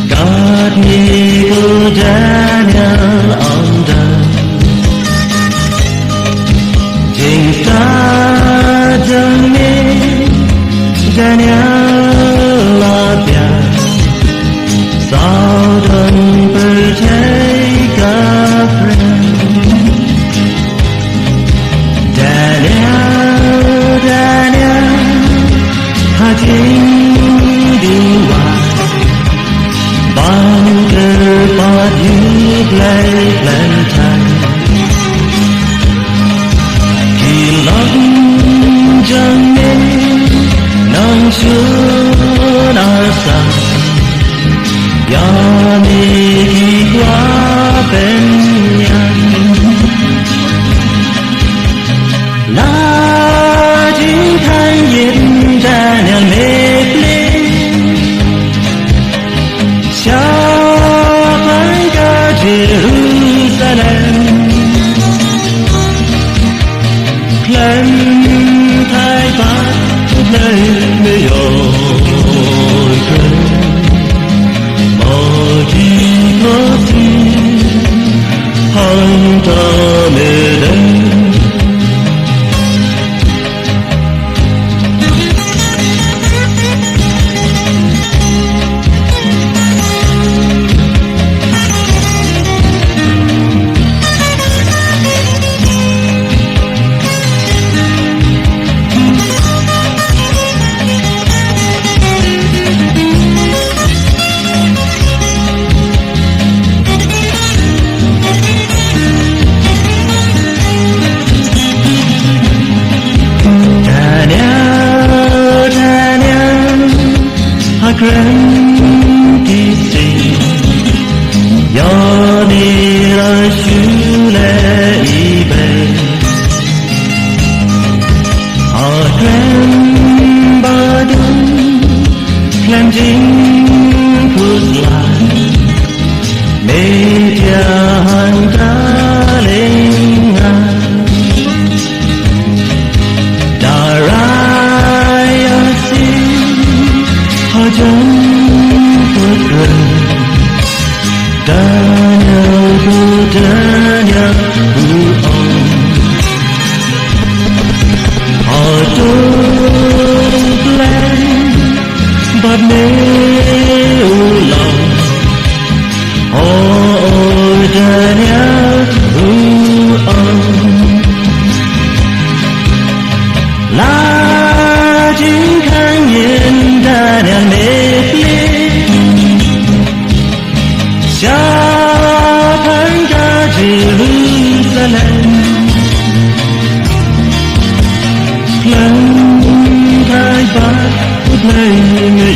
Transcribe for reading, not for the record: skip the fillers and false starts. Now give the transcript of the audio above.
God Eagle Daniel under Chính ta dần mi Daniel là bia Sao thân bởi cháy cả Daniel Hà chính đi hoài Bằng cờ bát hiếp lấy lên thành Khi lắm chẳng nên nắng chưa đã xa Gió đi khi qua bên nhau Là chính thanh nhiệt ra nhà mệt lên Chào phán ca Jerusalem Lên thái bát nơi mê ôi cơn Màu chi có tin Hằng ta mê đến Grandissimo Io dirò sulle ibe A gran badum Cleansing food line Media hàng darling Daraya sin Hajan Daniel who don't blame but no love Oh Daniel who là chính kháng nhiên Daniel mệt Chào phán ca Jerusalem Lên thái bát nơi người